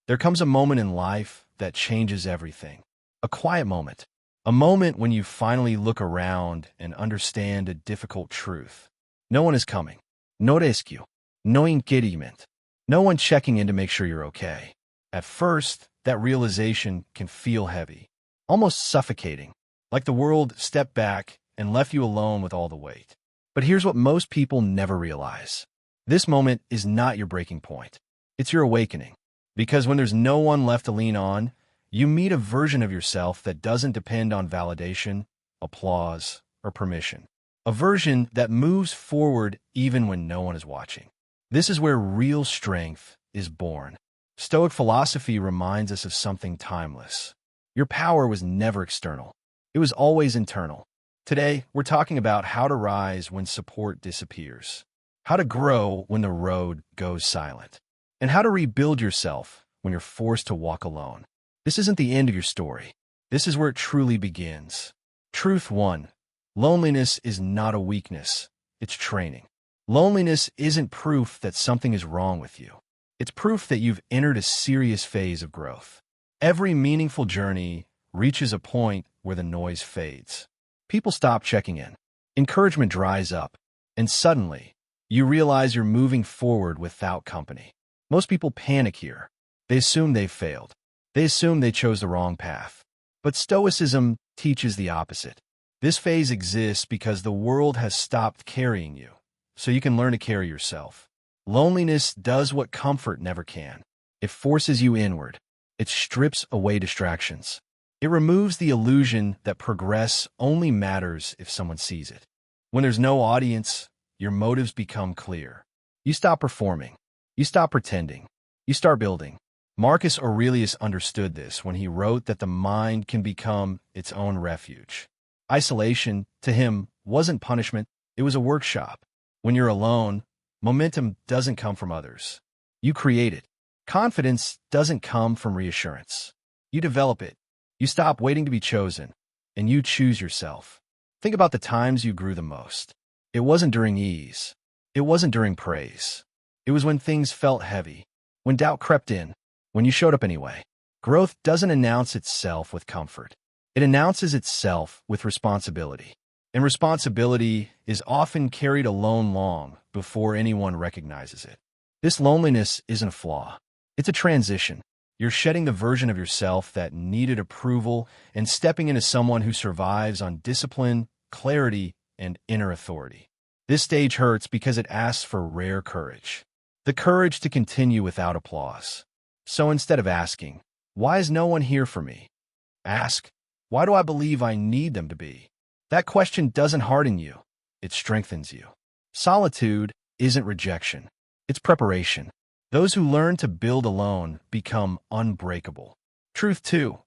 There comes a moment in life that changes everything. A quiet moment. A moment when you finally look around and understand a difficult truth. No one is coming. No rescue. No impediment. No one checking in to make sure you're okay. At first, that realization can feel heavy, almost suffocating, like the world stepped back and left you alone with all the weight. But here's what most people never realize. This moment is not your breaking point. It's your awakening. Because when there's no one left to lean on, you meet a version of yourself that doesn't depend on validation, applause, or permission. A version that moves forward even when no one is watching. This is where real strength is born. Stoic philosophy reminds us of something timeless. Your power was never external. It was always internal. Today, we're talking about how to rise when support disappears, how to grow when the road goes silent, and how to rebuild yourself when you're forced to walk alone. This isn't the end of your story. This is where it truly begins. Truth 1. Loneliness is not a weakness. It's training. Loneliness isn't proof that something is wrong with you. It's proof that you've entered a serious phase of growth. Every meaningful journey reaches a point where the noise fades. People stop checking in. Encouragement dries up. And suddenly, you realize you're moving forward without company. Most people panic here. They assume they've failed. They assume they chose the wrong path. But Stoicism teaches the opposite. This phase exists because the world has stopped carrying you, so you can learn to carry yourself. Loneliness does what comfort never can. It forces you inward. It strips away distractions. It removes the illusion that progress only matters if someone sees it. When there's no audience, your motives become clear. You stop performing. You stop pretending. You start building. Marcus Aurelius understood this when he wrote that the mind can become its own refuge. Isolation, to him, wasn't punishment, it was a workshop. When you're alone, momentum doesn't come from others. You create it. Confidence doesn't come from reassurance. You develop it. You stop waiting to be chosen, and you choose yourself. Think about the times you grew the most. It wasn't during ease. It wasn't during praise. It was when things felt heavy, when doubt crept in, when you showed up anyway. Growth doesn't announce itself with comfort. It announces itself with responsibility. And responsibility is often carried alone long before anyone recognizes it. This loneliness isn't a flaw. It's a transition. You're shedding the version of yourself that needed approval and stepping into someone who survives on discipline, clarity, and inner authority. This stage hurts because it asks for rare courage. The courage to continue without applause. So instead of asking, "Why is no one here for me?" ask, "Why do I believe I need them to be?" That question doesn't harden you. It strengthens you. Solitude isn't rejection. It's preparation. Those who learn to build alone become unbreakable. Truth 2.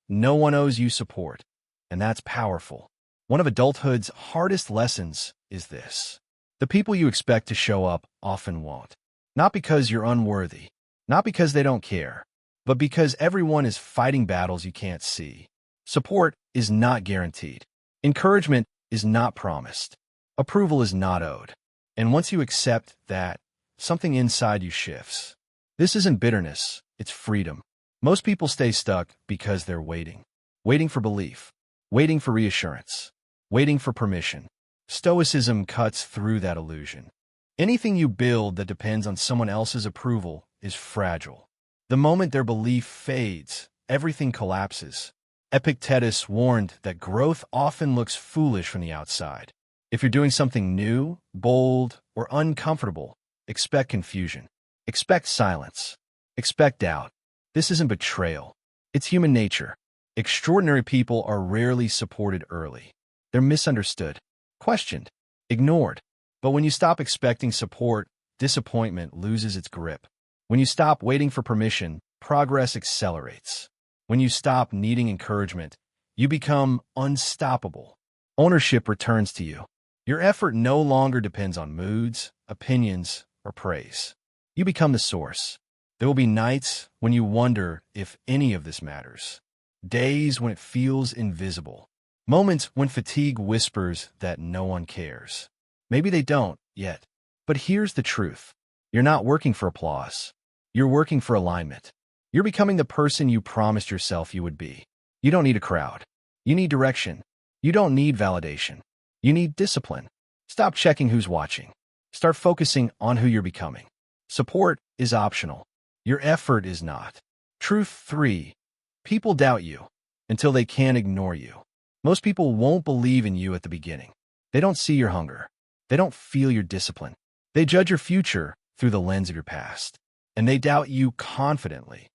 No one owes you support. And that's powerful. One of adulthood's hardest lessons is this. The people you expect to show up often won't. Not because you're unworthy. Not because they don't care. But because everyone is fighting battles you can't see. Support is not guaranteed. Encouragement is not promised. Approval is not owed. And once you accept that, something inside you shifts. This isn't bitterness, it's freedom. Most people stay stuck because they're waiting. Waiting for belief. Waiting for reassurance. Waiting for permission. Stoicism cuts through that illusion. Anything you build that depends on someone else's approval is fragile. The moment their belief fades, everything collapses. Epictetus warned that growth often looks foolish from the outside. If you're doing something new, bold, or uncomfortable, expect confusion. Expect silence. Expect doubt. This isn't betrayal. It's human nature. Extraordinary people are rarely supported early. They're misunderstood, questioned, ignored. But when you stop expecting support, disappointment loses its grip. When you stop waiting for permission, progress accelerates. When you stop needing encouragement, you become unstoppable. Ownership returns to you. Your effort no longer depends on moods, opinions, or praise. You become the source. There will be nights when you wonder if any of this matters. Days when it feels invisible. Moments when fatigue whispers that no one cares. Maybe they don't yet. But here's the truth. You're not working for applause. You're working for alignment. You're becoming the person you promised yourself you would be. You don't need a crowd. You need direction. You don't need validation. You need discipline. Stop checking who's watching. Start focusing on who you're becoming. Support is optional. Your effort is not. Truth 3. People doubt you until they can't ignore you. Most people won't believe in you at the beginning. They don't see your hunger. They don't feel your discipline. They judge your future through the lens of your past. And they doubt you confidently,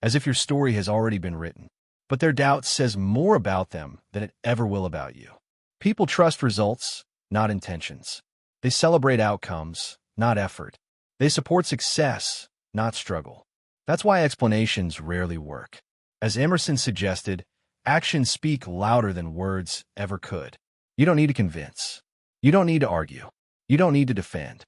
as if your story has already been written. But their doubt says more about them than it ever will about you. People trust results, not intentions. They celebrate outcomes, not effort. They support success, not struggle. That's why explanations rarely work. As Emerson suggested, actions speak louder than words ever could. You don't need to convince. You don't need to argue. You don't need to defend.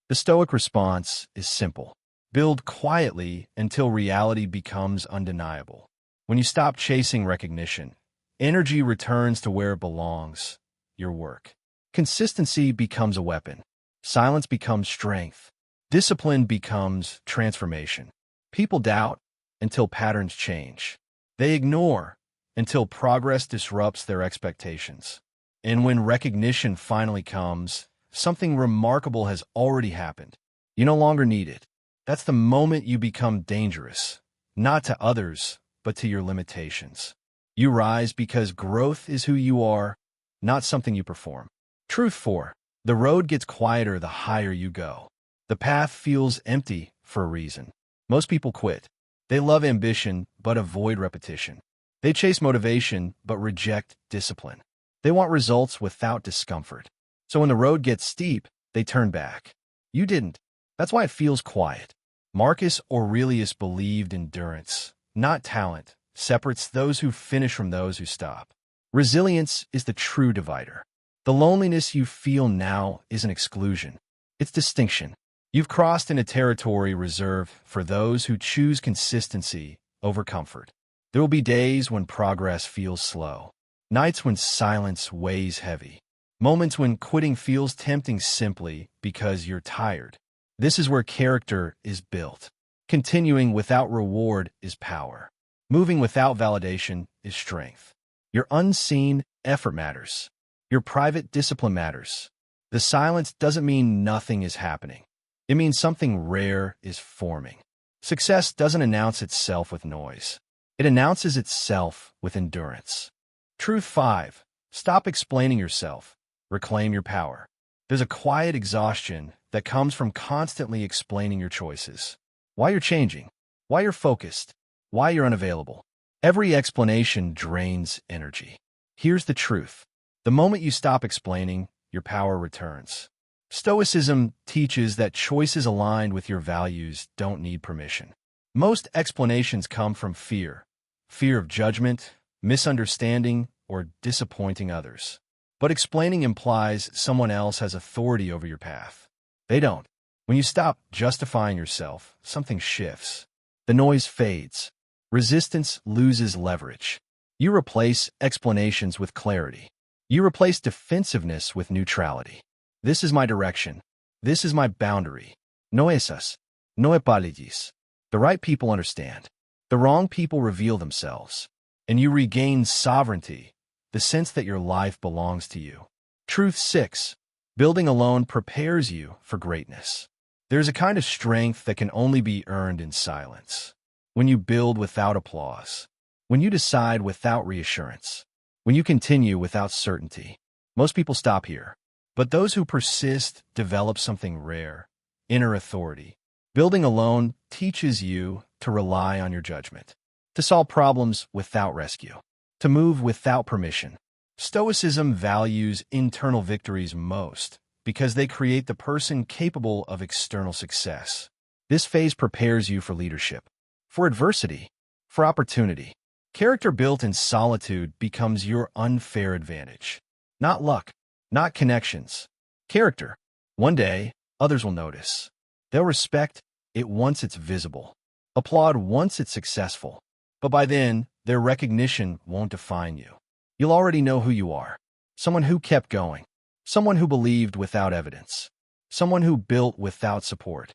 The Stoic response is simple. Build quietly until reality becomes undeniable. When you stop chasing recognition, energy returns to where it belongs, your work. Consistency becomes a weapon. Silence becomes strength. Discipline becomes transformation. People doubt until patterns change. They ignore until progress disrupts their expectations. And when recognition finally comes, something remarkable has already happened. You no longer need it. That's the moment you become dangerous, not to others, but to your limitations. You rise because growth is who you are, not something you perform. Truth 4. The road gets quieter the higher you go. The path feels empty for a reason. Most people quit. They love ambition, but avoid repetition. They chase motivation, but reject discipline. They want results without discomfort. So when the road gets steep, they turn back. You didn't. That's why it feels quiet. Marcus Aurelius believed endurance, not talent, separates those who finish from those who stop. Resilience is the true divider. The loneliness you feel now isn't exclusion. It's distinction. You've crossed into territory reserved for those who choose consistency over comfort. There will be days when progress feels slow, nights when silence weighs heavy, moments when quitting feels tempting simply because you're tired. This is where character is built. Continuing without reward is power. Moving without validation is strength. Your unseen effort matters. Your private discipline matters. The silence doesn't mean nothing is happening. It means something rare is forming. Success doesn't announce itself with noise. It announces itself with endurance. Truth 5. Stop explaining yourself. Reclaim your power. There's a quiet exhaustion that comes from constantly explaining your choices. Why you're changing. Why you're focused. Why you're unavailable. Every explanation drains energy. Here's the truth. The moment you stop explaining, your power returns. Stoicism teaches that choices aligned with your values don't need permission. Most explanations come from fear. Fear of judgment, misunderstanding, or disappointing others. But explaining implies someone else has authority over your path. They don't. When you stop justifying yourself, something shifts. The noise fades. Resistance loses leverage. You replace explanations with clarity. You replace defensiveness with neutrality. This is my direction. This is my boundary. No esas. No epalogis. The right people understand. The wrong people reveal themselves. And you regain sovereignty, the sense that your life belongs to you. Truth 6. Building alone prepares you for greatness. There's a kind of strength that can only be earned in silence. When you build without applause. When you decide without reassurance. When you continue without certainty. Most people stop here. But those who persist develop something rare, inner authority. Building alone teaches you to rely on your judgment, to solve problems without rescue, to move without permission. Stoicism values internal victories most because they create the person capable of external success. This phase prepares you for leadership, for adversity, for opportunity. Character built in solitude becomes your unfair advantage. Not luck, not connections. Character. One day, others will notice. They'll respect it once it's visible, applaud once it's successful. But by then, their recognition won't define you. You'll already know who you are. Someone who kept going. Someone who believed without evidence. Someone who built without support.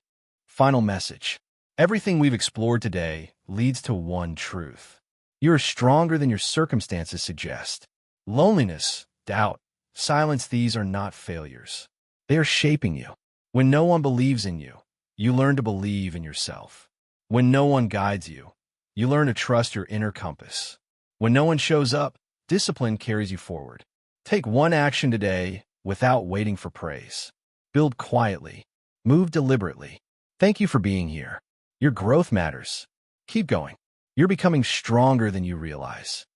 Final message. Everything we've explored today leads to one truth. You are stronger than your circumstances suggest. Loneliness, doubt, silence, these are not failures. They are shaping you. When no one believes in you, you learn to believe in yourself. When no one guides you, you learn to trust your inner compass. When no one shows up, discipline carries you forward. Take one action today without waiting for praise. Build quietly. Move deliberately. Thank you for being here. Your growth matters. Keep going. You're becoming stronger than you realize.